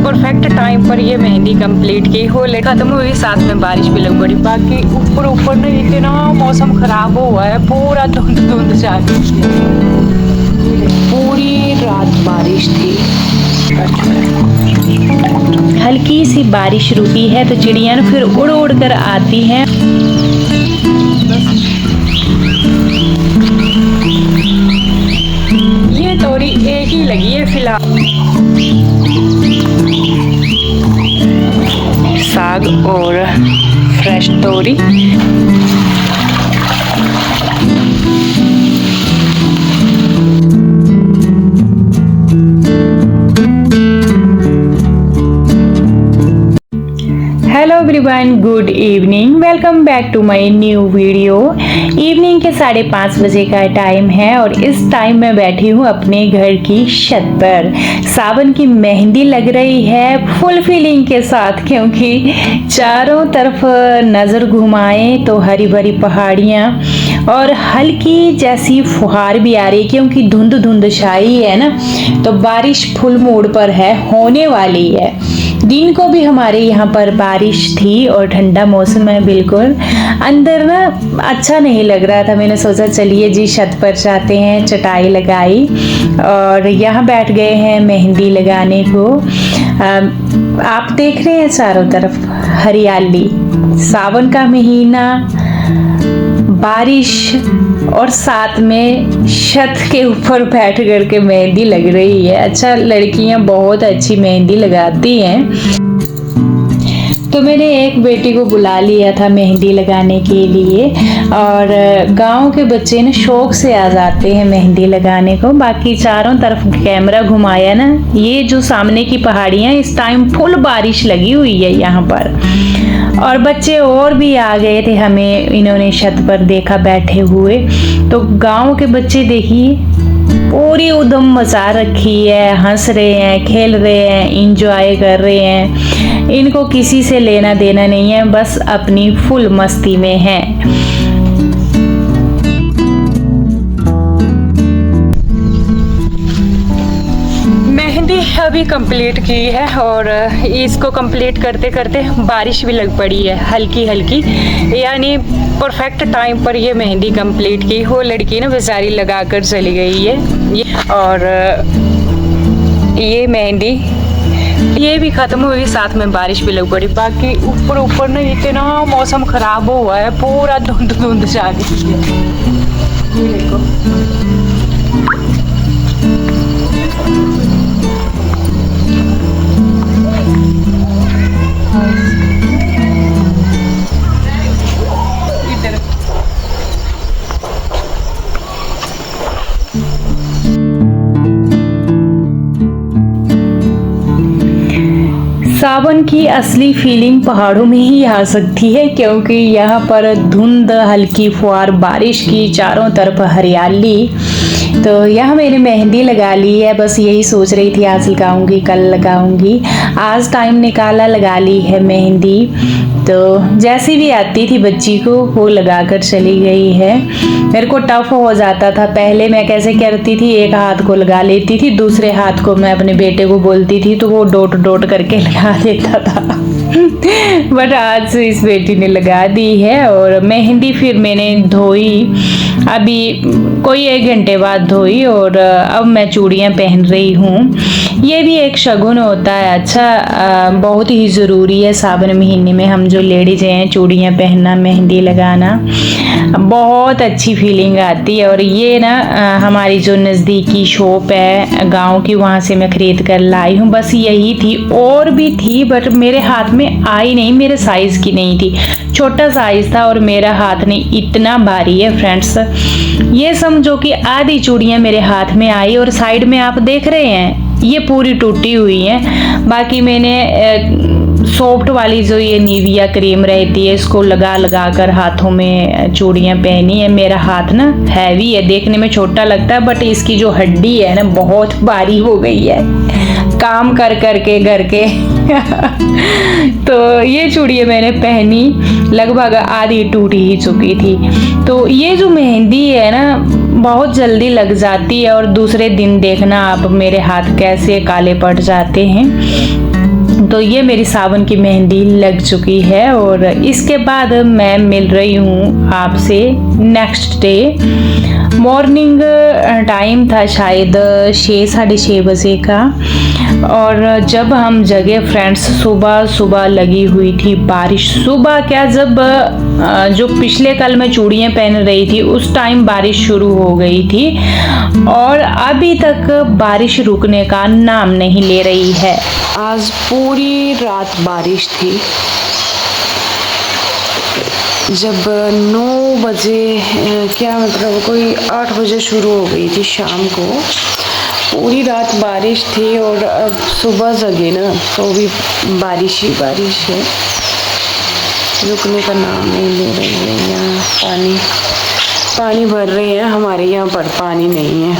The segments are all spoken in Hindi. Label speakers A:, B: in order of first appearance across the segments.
A: परफेक्ट टाइम पर ये मेहंदी कंप्लीट की हो ले खत्म हुई, साथ में बारिश भी लग पड़ी। बाकी ऊपर ना इतना मौसम खराब हुआ है, पूरा धुंध धुंध सा पूरी रात बारिश थी।
B: हल्की सी बारिश रुकी है तो चिड़िया ना फिर उड़ उड़ कर आती हैं।
A: ये तोरी एक ही लगी है फिलहाल, साग और फ्रेश तोरी।
B: Hello everyone, good evening, welcome back to my new video. Evening के 5:30 बजे का टाइम है और इस टाइम मैं बैठी हूँ अपने घर की छत पर। सावन की मेहंदी लग रही है फुल फीलिंग के साथ, क्योंकि चारों तरफ नज़र घुमाए तो हरी भरी पहाड़ियाँ और हल्की जैसी फुहार भी आ रही, क्योंकि धुंध धुंध छाई है ना, तो बारिश फुल मूड पर है, होने वाली है। दिन को भी हमारे यहाँ पर बारिश थी और ठंडा मौसम है बिल्कुल। अंदर ना अच्छा नहीं लग रहा था, मैंने सोचा चलिए जी छत पर जाते हैं। चटाई लगाई और यहाँ बैठ गए हैं मेहंदी लगाने को। आप देख रहे हैं चारों तरफ हरियाली, सावन का महीना, बारिश और साथ में छत के ऊपर बैठ कर के मेहंदी लग रही है। अच्छा, लड़कियां बहुत अच्छी मेहंदी लगाती हैं, तो मैंने एक बेटी को बुला लिया था मेहंदी लगाने के लिए। और गांव के बच्चे ना शौक से आ जाते हैं मेहंदी लगाने को। बाकी चारों तरफ कैमरा घुमाया ना, ये जो सामने की पहाड़ियाँ, इस टाइम फुल बारिश लगी हुई है यहाँ पर। और बच्चे और भी आ गए थे, हमें इन्होंने छत पर देखा बैठे हुए। तो गांव के बच्चे देखिए पूरी उधम मचा रखी है, हंस रहे हैं, खेल रहे हैं, इंजॉय कर रहे हैं। इनको किसी से लेना देना नहीं है, बस अपनी फुल मस्ती में हैं।
A: अभी कंप्लीट की है और इसको कंप्लीट करते करते बारिश भी लग पड़ी है हल्की हल्की, यानी परफेक्ट टाइम पर ये मेहंदी कंप्लीट की। वो लड़की ना बेचारी लगा कर चली गई है और ये मेहंदी ये भी ख़त्म हुई, साथ में बारिश भी लग पड़ी। बाकी ऊपर ना इतना मौसम ख़राब हुआ है, पूरा धुंध धुंध सा गई है। ये देखो,
B: सावन की असली फीलिंग पहाड़ों में ही आ सकती है, क्योंकि यहाँ पर धुंध, हल्की फुहार बारिश की, चारों तरफ हरियाली। तो यहाँ मैंने मेहंदी लगा ली है, बस यही सोच रही थी आज लगाऊंगी कल लगाऊंगी। आज टाइम निकाला, लगा ली है मेहंदी। तो जैसी भी आती थी बच्ची को वो लगा कर चली गई है। मेरे को टफ हो जाता था पहले, मैं कैसे करती थी, एक हाथ को लगा लेती थी, दूसरे हाथ को मैं अपने बेटे को बोलती थी तो वो डोट डोट करके लगा देता था। बट आज इस बेटी ने लगा दी है और मेहंदी फिर मैंने धोई, अभी कोई 1 घंटे बाद धोई और अब मैं चूड़ियाँ पहन रही हूँ। ये भी एक शगुन होता है, अच्छा बहुत ही ज़रूरी है सावन महीने में हम जो लेडीज़ हैं चूड़ियाँ पहनना, मेहंदी लगाना, बहुत अच्छी फीलिंग आती है। और ये ना हमारी जो नज़दीकी शॉप है गांव की, वहाँ से मैं ख़रीद कर लाई हूँ। बस यही थी, और भी थी बट मेरे हाथ में आई नहीं, मेरे साइज़ की नहीं थी, छोटा साइज़ था और मेरा हाथ नहीं इतना भारी है फ्रेंड्स। ये समझो कि आधी चूड़ियाँ मेरे हाथ में आई और साइड में आप देख रहे हैं ये पूरी टूटी हुई है। बाकी मैंने सॉफ्ट वाली जो ये निविया क्रीम रहती है इसको लगा लगा कर हाथों में चूड़ियाँ पहनी है। मेरा हाथ ना हैवी है, देखने में छोटा लगता है बट इसकी जो हड्डी है ना बहुत भारी हो गई है काम कर कर के घर के। तो ये चूड़ियाँ मैंने पहनी, लगभग आधी टूट ही चुकी थी। तो ये जो मेहंदी है ना बहुत जल्दी लग जाती है और दूसरे दिन देखना आप मेरे हाथ कैसे काले पड़ जाते हैं। तो ये मेरी सावन की मेहंदी लग चुकी है और इसके बाद मैं मिल रही हूँ आपसे नेक्स्ट डे। मॉर्निंग टाइम था शायद 6-6:30 बजे का और जब हम जगे फ्रेंड्स सुबह सुबह लगी हुई थी बारिश। सुबह क्या, जब जो पिछले कल मैं चूड़ियाँ पहन रही थी उस टाइम बारिश शुरू हो गई थी और अभी तक बारिश रुकने का नाम नहीं ले रही है।
A: आज पूरी रात बारिश थी। जब 9 बजे क्या मतलब कोई 8 बजे शुरू हो गई थी शाम को, पूरी रात बारिश थी और अब सुबह जगे ना तो भी बारिश ही बारिश है, रुकने का नाम नहीं ले रही है। यहाँ पानी भर रहे हैं, हमारे यहाँ पर पानी नहीं है।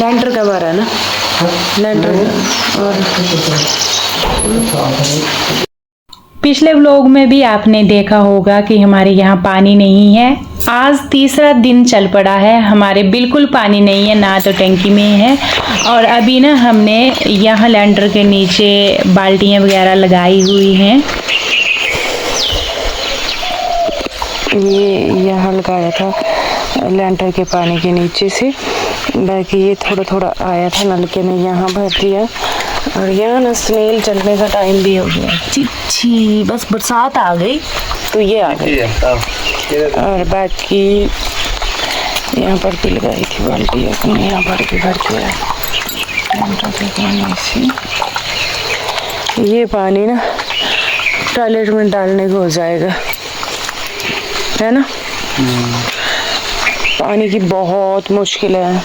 A: लेंटर का भरा ना, लेंटर और
B: पिछले व्लॉग में भी आपने देखा होगा कि हमारे यहाँ पानी नहीं है। आज तीसरा दिन चल पड़ा है, हमारे बिल्कुल पानी नहीं है, ना तो टंकी में है। और अभी ना हमने यहाँ लेंटर के नीचे बाल्टियाँ वगैरह लगाई हुई हैं।
A: ये यहाँ लगाया था लेंटर के पानी के नीचे से, बाकी ये थोड़ा थोड़ा आया था नलके ने, यहाँ भर दिया। और यहाँ ना स्नेल चलने का टाइम भी हो गया। चिच्छी, बस बरसात आ गई तो ये आ गई। और बाकी यहाँ पर भी लगाई थी बाल्टी अपनी, यहाँ पर भी भर के पानी से। ये पानी ना टॉयलेट में डालने को हो जाएगा, है ना। पानी की बहुत मुश्किल है।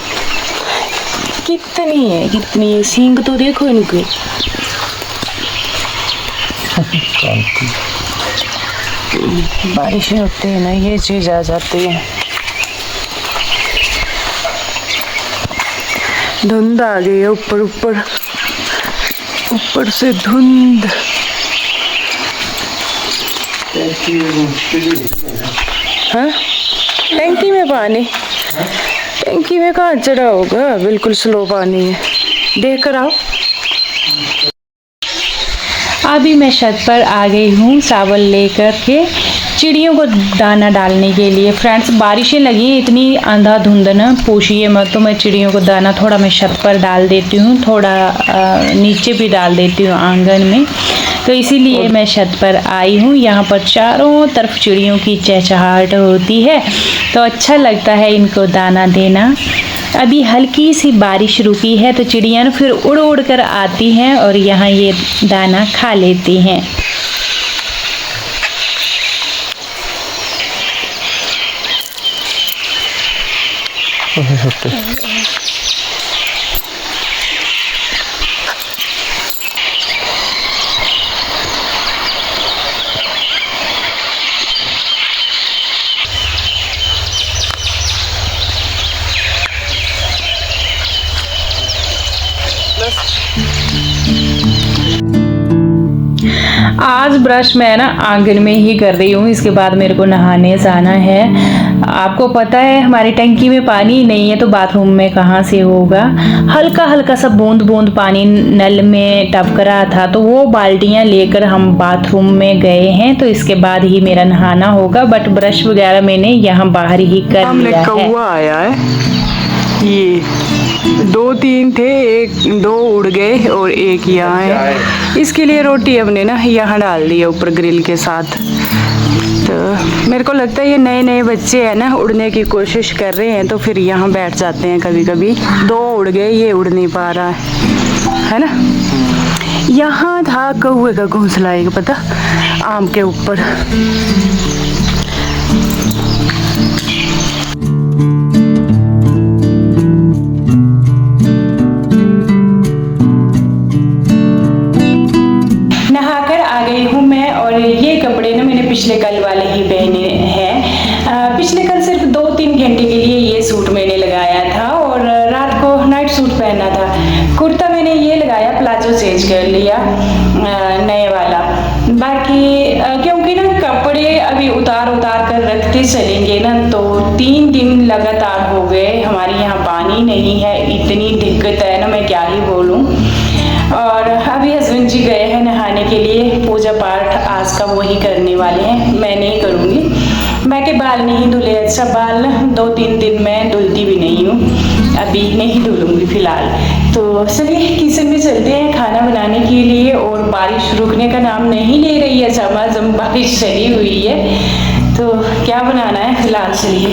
A: कितनी है सींग तो देखो इनके। बारिशें होती है ना, ये चीज आ जाती है। धुंध आ गई है, ऊपर ऊपर ऊपर से धुंध। हाँ, टंकी में पानी, टंकी में कहाँ चढ़ा होगा, बिल्कुल स्लो पानी है। देख कर आओ।
B: अभी मैं छत पर आ गई हूँ सावल लेकर के चिड़ियों को दाना डालने के लिए। फ्रेंड्स बारिशें लगी हैं इतनी अंधाधुंध ना पूछिए मत, तो मैं चिड़ियों को दाना थोड़ा मैं छत पर डाल देती हूँ, थोड़ा नीचे भी डाल देती हूँ आंगन में। तो इसीलिए मैं छत पर आई हूँ। यहाँ पर चारों तरफ चिड़ियों की चहचहाहट होती है तो अच्छा लगता है इनको दाना देना। अभी हल्की सी बारिश रुकी है तो चिड़ियाँ फिर उड़ उड़ कर आती हैं और यहाँ ये दाना खा लेती हैं। आज ब्रश मैं ना आंगन में ही कर रही हूँ, इसके बाद मेरे को नहाने जाना है। आपको पता है हमारी टंकी में पानी नहीं है तो बाथरूम में कहाँ से होगा। हल्का हल्का सा बूंद बूंद पानी नल में टपक रहा था तो वो बाल्टियाँ लेकर हम बाथरूम में गए हैं, तो इसके बाद ही मेरा नहाना होगा। बट ब्रश वगैरह मैंने यहाँ बाहर ही कर लिया है।
A: कौवा आया है, ये 2-3 थे, 2 उड़ गए और एक यहाँ है। इसके लिए रोटी हमने ना यहाँ डाल दी है ऊपर ग्रिल के साथ। तो मेरे को लगता है ये नए नए बच्चे हैं ना, उड़ने की कोशिश कर रहे हैं तो फिर यहाँ बैठ जाते हैं कभी कभी। 2 उड़ गए, ये उड़ नहीं पा रहा है ना। यहाँ था कौवे का घोंसला एक, पता, आम के ऊपर। ये कपड़े ना मैंने पिछले कल वाले ही पहने हैं। पिछले कल सिर्फ 2-3 घंटे के लिए ये सूट मैंने लगाया था और रात को नाइट सूट पहना था। कुर्ता मैंने ये लगाया, प्लाजो चेंज कर लिया नए वाला। बाकी क्योंकि ना कपड़े अभी उतार कर रखते चलेंगे ना तो 3 दिन लगातार हो गए हमारे यहाँ पानी नहीं है। इतनी दिक्कत है ना, मैं क्या ही बोलूँ। और अभी हस्बैंड जी गए हैं
B: सब वही करने वाले हैं, मैं नहीं करूँगी। मैं के बाल नहीं धुले, अच्छा बाल 2-3 दिन मैं धुलती भी नहीं हूँ, अभी नहीं धुलूँगी फ़िलहाल। तो चलिए किचन में चलते हैं खाना बनाने के लिए। और बारिश रुकने का नाम नहीं ले रही है, झमाझम बारिश चली हुई है। तो क्या बनाना है फ़िलहाल, चलिए।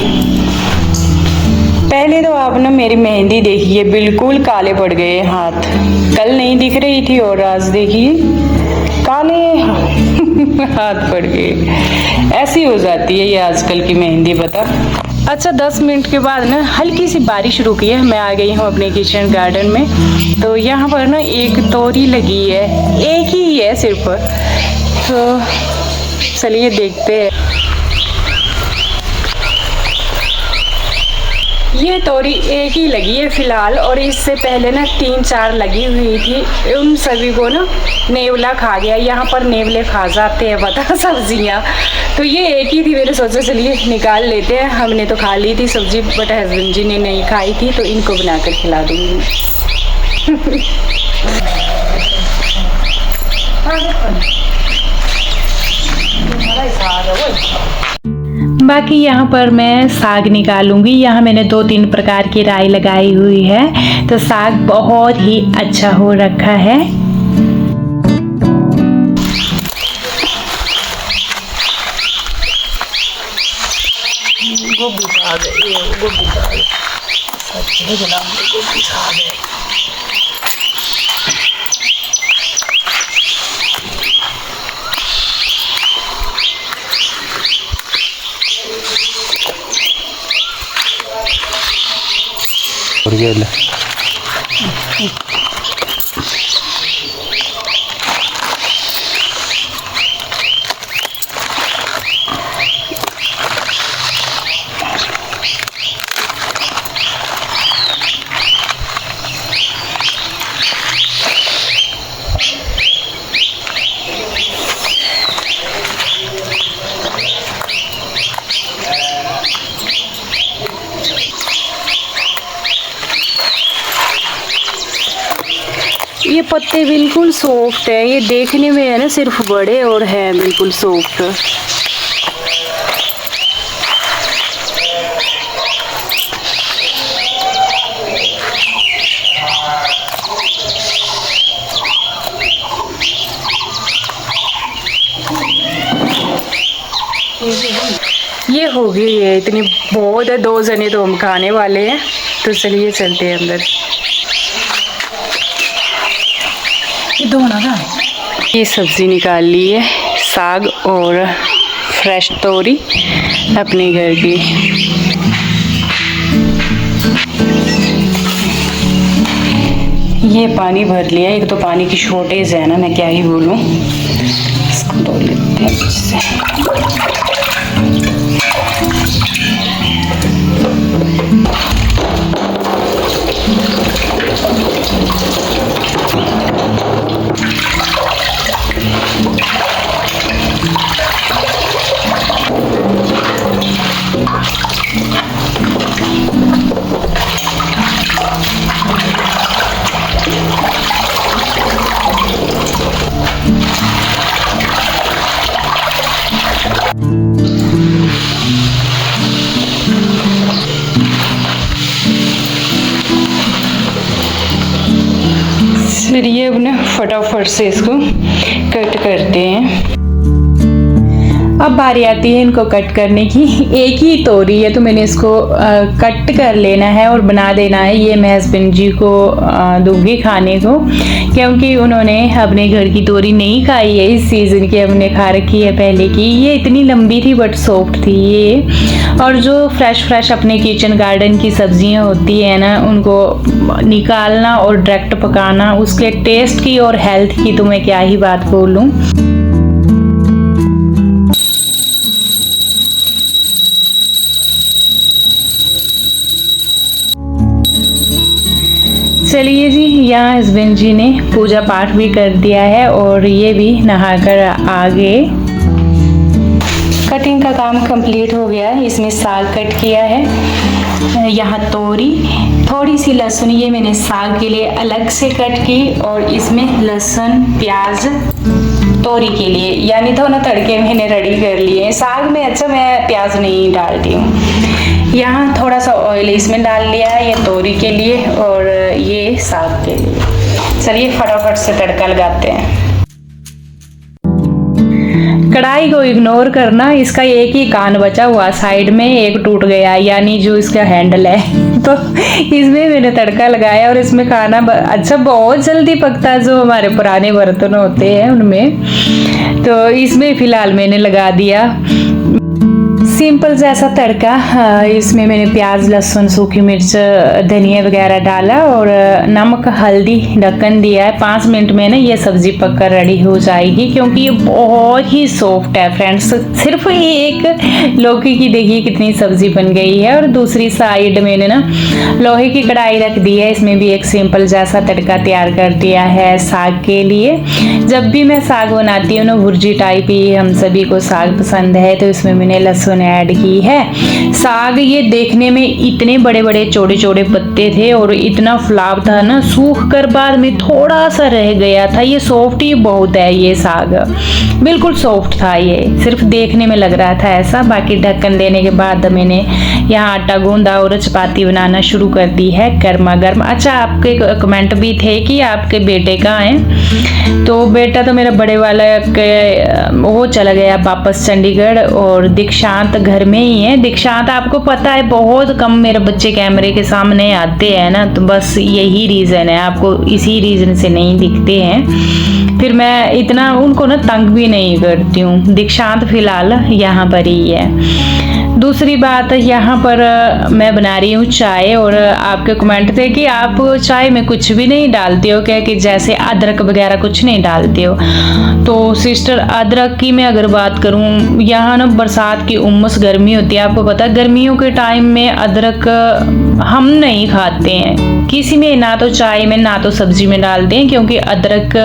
B: पहले तो आप ना मेरी मेहंदी देखिए, बिल्कुल काले पड़ गए हाथ। कल नहीं दिख रही थी और आज देखिए काले हाथ पड़ गए। ऐसी हो जाती है ये आजकल की मेहंदी, पता। अच्छा 10 मिनट के बाद ना हल्की सी बारिश रुकी है, मैं आ गई हूँ अपने किचन गार्डन में। तो यहाँ पर ना एक तोरी लगी है, एक ही है सिर्फ। तो चलिए देखते हैं। ये तोरी एक ही लगी है फिलहाल, और इससे पहले ना 3-4 लगी हुई थी। उन सभी को ना नेवला खा गया। यहाँ पर नेवले खा जाते हैं पता सब्जियाँ। तो ये एक ही थी, मैंने सोचा चलिए निकाल लेते हैं। हमने तो खा ली थी सब्जी, बट हस्बैंड जी ने नहीं खाई थी, तो इनको बनाकर खिला दूँगी। बाकी यहाँ पर मैं साग निकालूंगी। यहाँ मैंने 2-3 प्रकार की राई लगाई हुई है, तो साग बहुत ही अच्छा हो रखा है। गोभी साग है, ये गोभी साग है, सच्ची जनाब गोभी साग है। ये पत्ते बिल्कुल सॉफ्ट है, ये देखने में है ना सिर्फ बड़े, और है बिल्कुल सॉफ्ट। ये हो गई है, इतनी बहुत है, 2 जने तो हम खाने वाले हैं। तो चलिए चलते हैं अंदर। ये सब्जी निकाल ली है, साग और फ्रेश तोरी अपने घर की। ये पानी भर लिया, एक तो पानी की शॉर्टेज है ना, मैं क्या ही बोलूं। इसको धो लेते हैं इससे। चलिए अब ना फटाफट से इसको कट करते हैं। अब बारी आती है इनको कट करने की। एक ही तोरी है तो मैंने इसको कट कर लेना है और बना देना है। ये मैं हस्बैंड जी को दूंगी खाने को, क्योंकि उन्होंने अपने घर की तोरी नहीं खाई है इस सीज़न की, हमने खा रखी है पहले की। ये इतनी लंबी थी बट सॉफ्ट थी ये। और जो फ्रेश अपने किचन गार्डन की सब्जियां होती है ना, उनको निकालना और डायरेक्ट पकाना, उसके टेस्ट की और हेल्थ की तो मैं क्या ही बात बोलूं। चलिए जी, यहाँ हस्बैंड जी ने पूजा पाठ भी कर दिया है और ये भी नहाकर आ गए। कटिंग का काम कंप्लीट हो गया है। इसमें साग कट किया है, यहाँ तोरी, थोड़ी सी लहसुन ये मैंने साग के लिए अलग से कट की, और इसमें लहसुन, प्याज,
A: तोरी के लिए, यानी तो ना तड़के मैंने रेडी कर लिए। साग में अच्छा मैं प्याज नहीं डालती हूँ। यहाँ थोड़ा सा ऑयल इसमें डाल लिया है, ये तोरी के लिए और ये साग के लिए। चलिए फटाफट से तड़का लगाते हैं। कढ़ाई को इग्नोर करना, इसका एक ही कान बचा हुआ, साइड में एक टूट गया, यानी जो इसका हैंडल है। तो इसमें मैंने तड़का लगाया और इसमें खाना अच्छा बहुत जल्दी पकता है, जो हमारे पुराने बर्तन होते हैं उनमें। तो इसमें फिलहाल मैंने लगा दिया सिंपल जैसा तड़का। इसमें मैंने प्याज, लहसुन, सूखी मिर्च, धनिया वगैरह डाला और नमक, हल्दी, ढक्कन दिया है। 5 मिनट में ना ये सब्जी पककर रेडी हो जाएगी, क्योंकि ये बहुत ही सॉफ्ट है फ्रेंड्स। सिर्फ एक लौकी की देखिए कितनी सब्जी बन गई है। और दूसरी साइड मैंने ना लोहे की कढ़ाई रख दी है, इसमें भी एक सिंपल जैसा तड़का तैयार कर दिया है साग के लिए। जब भी मैं साग बनाती हूँ ना भुर्जी टाइप ही, हम सभी को साग पसंद है, तो इसमें मैंने लहसुन ऐड की है। साग ये देखने में इतने बड़े बड़े चौड़े चौड़े पत्ते थे और इतना फलाव था ना, सूख कर बाद में थोड़ा सा रह गया था। ये सॉफ्ट ही बहुत है, ये साग बिल्कुल सॉफ्ट था, ये सिर्फ देखने में लग रहा था ऐसा। बाकी ढक्कन देने के बाद मैंने यहाँ आटा गूंदा और चपाती बनाना शुरू कर दी है गर्मा गर्म। अच्छा, आपके कमेंट भी थे कि आपके बेटे कहाँ हैं, तो बेटा तो मेरा बड़े वाला वो चला गया वापस चंडीगढ़ और दीक्षांत घर में ही है। दीक्षांत आपको पता है बहुत कम मेरे बच्चे कैमरे के सामने आते हैं ना, तो बस यही रीज़न है, आपको इसी रीज़न से नहीं दिखते हैं। फिर मैं इतना उनको ना तंग भी नहीं करती हूँ। दीक्षांत फिलहाल यहाँ पर ही है। दूसरी बात, यहाँ पर मैं बना रही हूँ चाय और आपके कमेंट थे कि आप चाय में कुछ भी नहीं डालते हो क्या, कि जैसे अदरक वगैरह कुछ नहीं डालते हो। तो सिस्टर, अदरक की मैं अगर बात करूँ, यहाँ ना बरसात की उमस गर्मी होती है, आपको पता है गर्मियों के टाइम में अदरक हम नहीं खाते हैं किसी में, ना तो चाय में ना तो सब्जी में डालते हैं, क्योंकि अदरक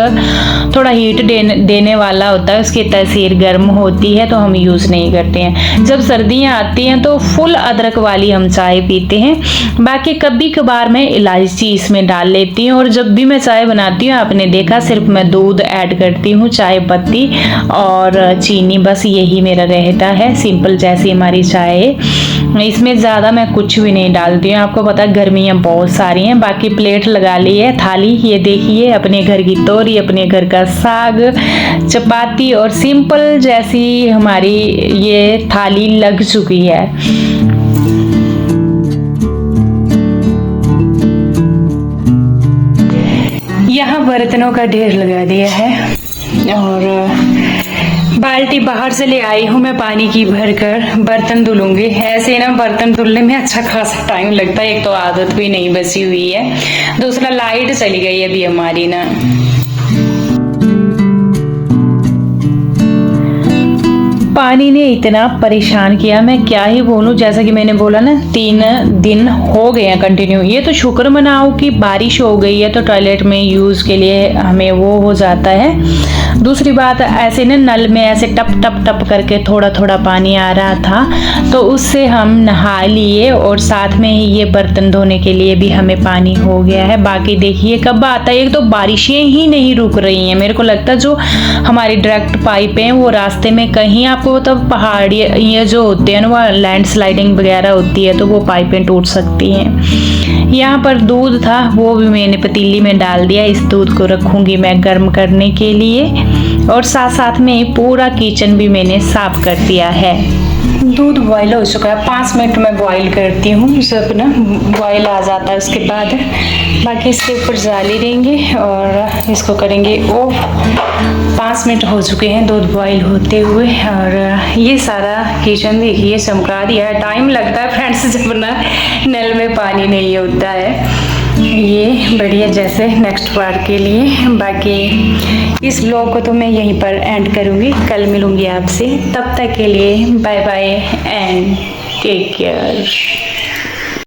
A: थोड़ा हीट देने वाला होता है, उसकी तसीर गर्म होती है, तो हम यूज़ नहीं करते हैं। जब सर्दियाँ आती हैं तो फुल अदरक वाली हम चाय पीते हैं। बाकी कभी कभार मैं इलायची इसमें डाल लेती हूँ। और जब भी मैं चाय बनाती हूँ, आपने देखा सिर्फ मैं दूध ऐड करती हूँ, चाय पत्ती और चीनी, बस यही मेरा रहता है। सिंपल जैसी हमारी चाय है, इसमें ज़्यादा मैं कुछ भी नहीं डालती हूँ। आपको पता है गर्मियाँ बहुत सारी हैं। बाकी प्लेट लगा ली है, थाली, ये देखिए अपने घर की तोरी, अपने घर का साग, चपाती और सिंपल जैसी हमारी ये थाली लग चुकी है। यहाँ बर्तनों का ढेर लगा दिया है और बाल्टी बाहर से ले आई हूँ मैं पानी की भर कर, बर्तन धुलूंगी। ऐसे ना बर्तन धुलने में अच्छा खासा टाइम लगता है, एक तो आदत भी नहीं बची हुई है, दूसरा लाइट चली गई अभी हमारी ना। पानी ने इतना परेशान किया, मैं क्या ही बोलूं। जैसा कि मैंने बोला ना 3 दिन हो गए हैं कंटिन्यू। ये तो शुक्र मनाओ कि बारिश हो गई है, तो टॉयलेट में यूज़ के लिए हमें वो हो जाता है। दूसरी बात, ऐसे ना नल में ऐसे टप टप टप करके थोड़ा थोड़ा पानी आ रहा था, तो उससे हम नहा लिए और साथ में ही ये बर्तन धोने के लिए भी हमें पानी हो गया है। बाकी देखिए कब आता है, एक तो बारिशें ही नहीं रुक रही हैं। मेरे को लगता है जो हमारी डायरेक्ट पाइप हैं वो रास्ते में कहीं, आपको मतलब पहाड़ी ये जो होते हैं ना, वहाँ लैंड स्लाइडिंग वगैरह होती है, तो वो पाइपें टूट सकती हैं। यहाँ पर दूध था, वो भी मैंने पतीली में डाल दिया। इस दूध को रखूँगी मैं गर्म करने के लिए और साथ साथ में पूरा किचन भी मैंने साफ कर दिया है। दूध बॉयल हो चुका है, 5 मिनट में बॉयल करती हूँ, सब ना बॉयल आ जाता है उसके बाद। बाकी इसके ऊपर जाली देंगे और इसको करेंगे ऑफ। 5 मिनट हो चुके हैं दूध बॉयल होते हुए और ये सारा किचन देखिए चमका दिया है। टाइम लगता है फ्रेंड्स जब ना नल में पानी नहीं होता है। ये बढ़िया जैसे नेक्स्ट पार्ट के लिए। बाकी इस ब्लॉग को तो मैं यहीं पर एंड करूँगी, कल मिलूँगी आपसे, तब तक के लिए bye bye and take care.